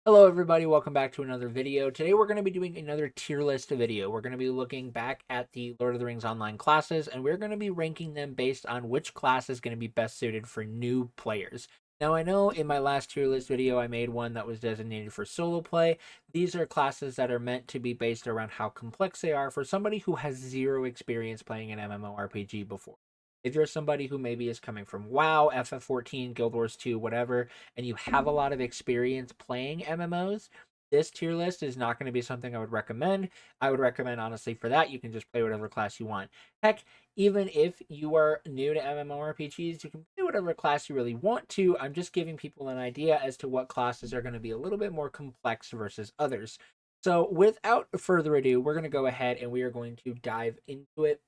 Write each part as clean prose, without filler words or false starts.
Hello everybody, welcome back to another video. Today we're going to be doing another tier list video. We're going to be looking back at the Lord of the Rings online classes, and we're going to be ranking them based on which class is going to be best suited for new players. Now I know in my last tier list video I made one that was designated for solo play. These are classes that are meant to be based around how complex they are for somebody who has zero experience playing an MMORPG before. If you're somebody who maybe is coming from WoW, FF14, Guild Wars 2, whatever, and you have a lot of experience playing MMOs, this tier list is not going to be something I would recommend. I would recommend, honestly, for that, you can just play whatever class you want. Heck, even if you are new to MMORPGs, you can play whatever class you really want to. I'm just giving people an idea as to what classes are going to be a little bit more complex versus others. So, without further ado, we're going to go ahead and we are going to dive into it.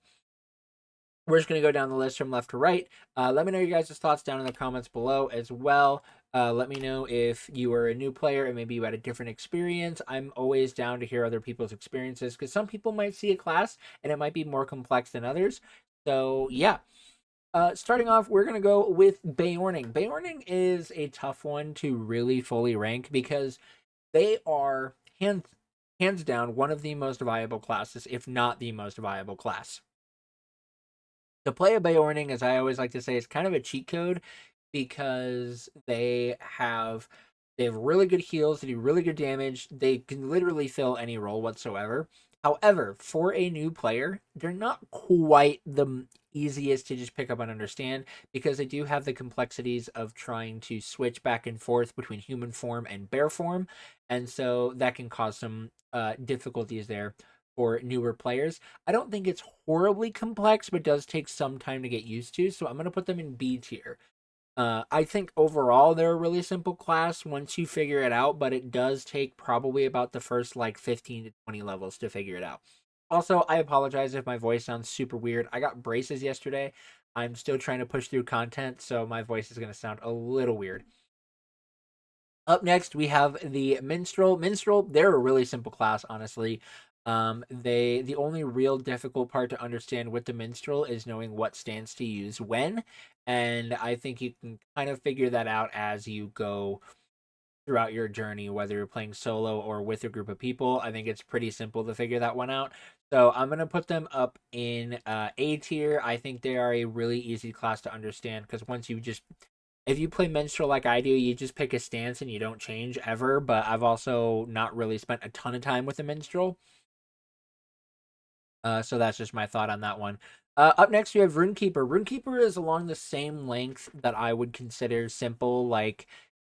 We're just going to go down the list from left to right. Let me know your guys' thoughts down in the comments below as well. Let me know if you are a new player and maybe you had a different experience. I'm always down to hear other people's experiences because some people might see a class and it might be more complex than others. So, yeah. Starting off, we're going to go with Beorning. Beorning is a tough one to really fully rank because they are hands down one of the most viable classes, if not the most viable class. To play a Beorning, as I always like to say, is kind of a cheat code because they have really good heals, they do really good damage, they can literally fill any role whatsoever. However, for a new player, they're not quite the easiest to just pick up and understand because they do have the complexities of trying to switch back and forth between human form and bear form, and so that can cause some difficulties there for newer players. I don't think it's horribly complex, but does take some time to get used to. So I'm going to put them in B tier. I think overall they're a really simple class once you figure it out, but it does take probably about the first like 15 to 20 levels to figure it out. Also, I apologize if my voice sounds super weird. I got braces yesterday. I'm still trying to push through content, so my voice is going to sound a little weird. Up next, we have the Minstrel. Minstrel, they're a really simple class, honestly. The only real difficult part to understand with the Minstrel is knowing what stance to use when, and I think you can kind of figure that out as you go throughout your journey, whether you're playing solo or with a group of people. I think it's pretty simple to figure that one out. So I'm gonna put them up in A tier. I think they are a really easy class to understand because once you just if you play Minstrel like I do, you just pick a stance and you don't change ever. But I've also not really spent a ton of time with the Minstrel. So that's just my thought on that one. Up next, we have Runekeeper. Runekeeper is along the same length that I would consider simple, like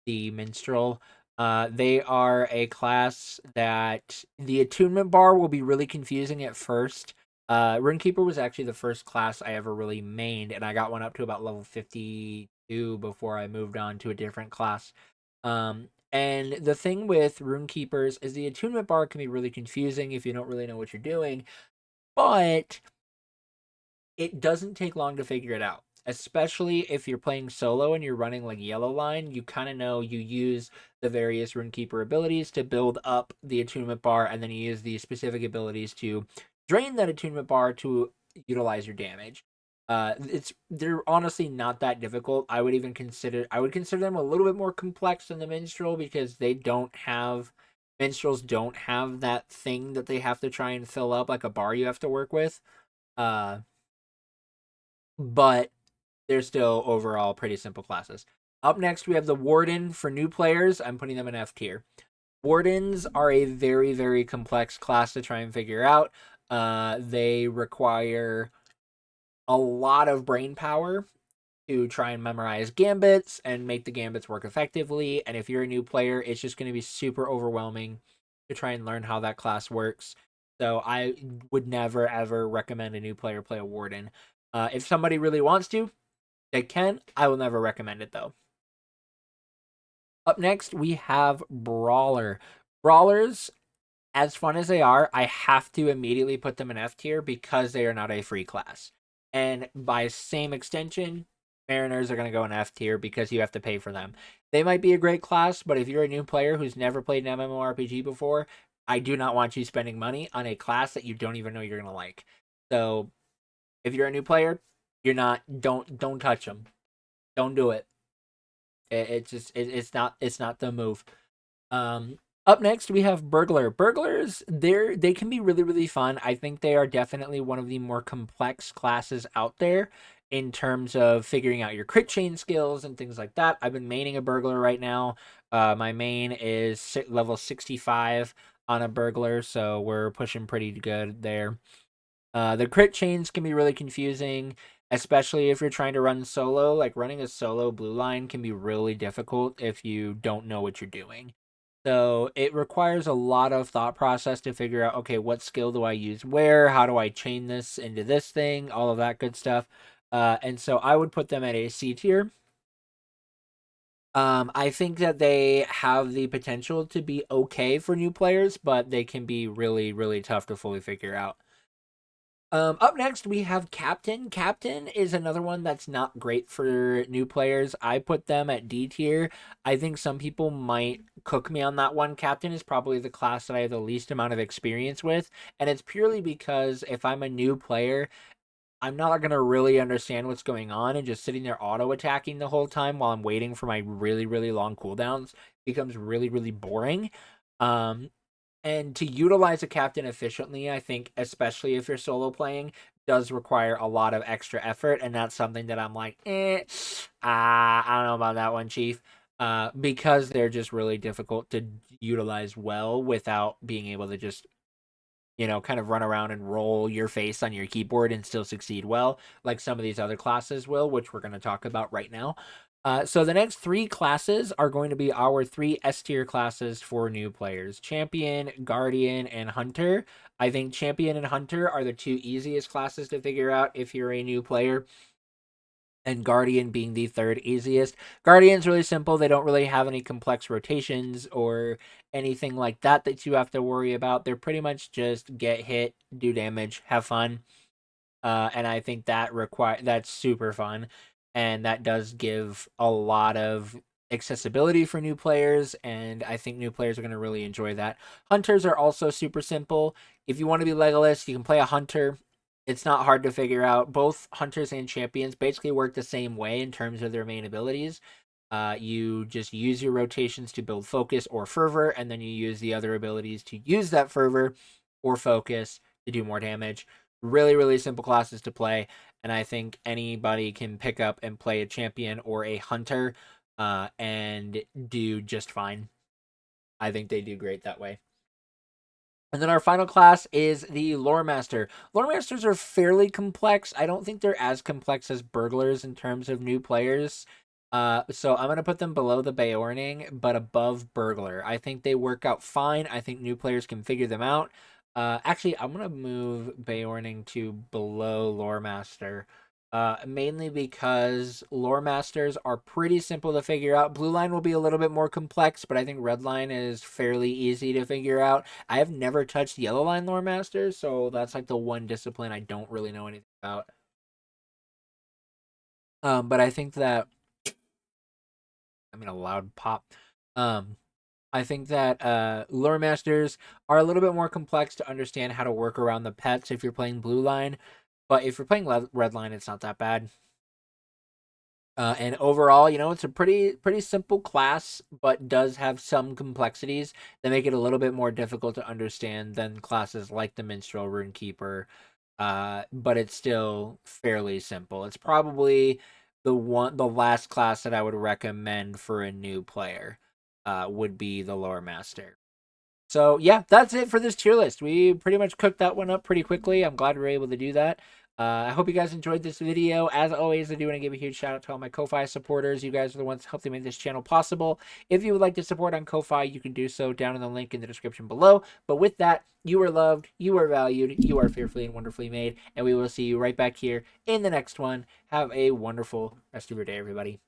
the Minstrel. They are a class that the attunement bar will be really confusing at first. Runekeeper was actually the first class I ever really mained, and I got one up to about level 52 before I moved on to a different class. And the thing with Runekeepers is the attunement bar can be really confusing if you don't really know what you're doing, but it doesn't take long to figure it out. Especially if you're playing solo and you're running like Yellow Line, you kind of know you use the various Runekeeper abilities to build up the attunement bar, and then you use the specific abilities to drain that attunement bar to utilize your damage. They're honestly not that difficult. I would consider them a little bit more complex than the Minstrel because they don't have Minstrels don't have that thing that they have to try and fill up like a bar you have to work with. Uh, but they're still overall pretty simple classes. Up next, we have the Warden for new players. I'm putting them in F tier. Wardens are a very, very complex class to try and figure out. They require a lot of brain power to try and memorize gambits and make the gambits work effectively. And if you're a new player, it's just going to be super overwhelming to try and learn how that class works. So I would never ever recommend a new player play a warden. If somebody really wants to, they can. I will never recommend it though. Up next, we have Brawler. Brawlers, as fun as they are, I have to immediately put them in F tier because they are not a free class. And by same extension, Mariners are going to go in F tier because you have to pay for them. They might be a great class, but if you're a new player who's never played an MMORPG before, I do not want you spending money on a class that you don't even know you're going to like. So, if you're a new player, you're not don't touch them. Don't do it. It's just it's not the move. Up next, we have Burglar. Burglars, they can be really, really fun. I think they are definitely one of the more complex classes out there in terms of figuring out your crit chain skills and things like that. I've been maining a Burglar right now. My main is level 65 on a Burglar, so we're pushing pretty good there. The crit chains can be really confusing, especially if you're trying to run solo. Like running a solo blue line can be really difficult if you don't know what you're doing. So it requires a lot of thought process to figure out, okay, what skill do I use where? How do I chain this into this thing? All of that good stuff. And so I would put them at a C tier. I think that they have the potential to be okay for new players, but they can be really, really tough to fully figure out. Up next, we have Captain. Captain is another one that's not great for new players. I put them at D tier. I think some people might cook me on that one. Captain is probably the class that I have the least amount of experience with, and it's purely because if I'm a new player, I'm not going to really understand what's going on, and just sitting there auto attacking the whole time while I'm waiting for my really, really long cooldowns becomes really, really boring. Um, and to utilize a captain efficiently, I think, especially if you're solo playing, does require a lot of extra effort. And that's something that I'm like, I don't know about that one, Chief. Because they're just really difficult to utilize well without being able to just, kind of run around and roll your face on your keyboard and still succeed well, like some of these other classes will, which we're going to talk about right now. So the next three classes are going to be our three S tier classes for new players: Champion, Guardian, and Hunter. I think Champion and Hunter are the two easiest classes to figure out if you're a new player, and Guardian being the third easiest. Guardian's really simple. They don't really have any complex rotations or anything like that that you have to worry about. They're pretty much just get hit, do damage, have fun. And I think that's super fun, and that does give a lot of accessibility for new players, and I think new players are going to really enjoy that. Hunters are also super simple. If you want to be Legolas, you can play a hunter. It's not hard to figure out. Both hunters and champions basically work the same way in terms of their main abilities. You just use your rotations to build focus or fervor, and then you use the other abilities to use that fervor or focus to do more damage. Really, really simple classes to play, and I think anybody can pick up and play a champion or a hunter and do just fine. I think they do great that way. And then our final class is the Lore Master. Lore Masters are fairly complex. I don't think they're as complex as Burglars in terms of new players. So I'm going to put them below the Beorning, but above Burglar. I think they work out fine. I think new players can figure them out. Actually, I'm going to move Beorning to below Lore Master. Mainly because lore masters are pretty simple to figure out. Blue line will be a little bit more complex, but I think red line is fairly easy to figure out. I have never touched yellow line lore masters, so that's like the one discipline I don't really know anything about. But I think that a loud pop. I think that lore masters are a little bit more complex to understand how to work around the pets if you're playing blue line, but if you're playing red line, it's not that bad. And overall, it's a pretty simple class, but does have some complexities that make it a little bit more difficult to understand than classes like the Minstrel, Runekeeper. But it's still fairly simple. It's probably the last class that I would recommend for a new player. Would be the Lore Master. So yeah, that's it for this tier list. We pretty much cooked that one up pretty quickly. I'm glad we were able to do that. I hope you guys enjoyed this video. As always, I do want to give a huge shout out to all my Ko-Fi supporters. You guys are the ones that help to make this channel possible. If you would like to support on Ko-Fi, you can do so down in the link in the description below. But with that, you are loved, you are valued, you are fearfully and wonderfully made, and we will see you right back here in the next one. Have a wonderful rest of your day, everybody.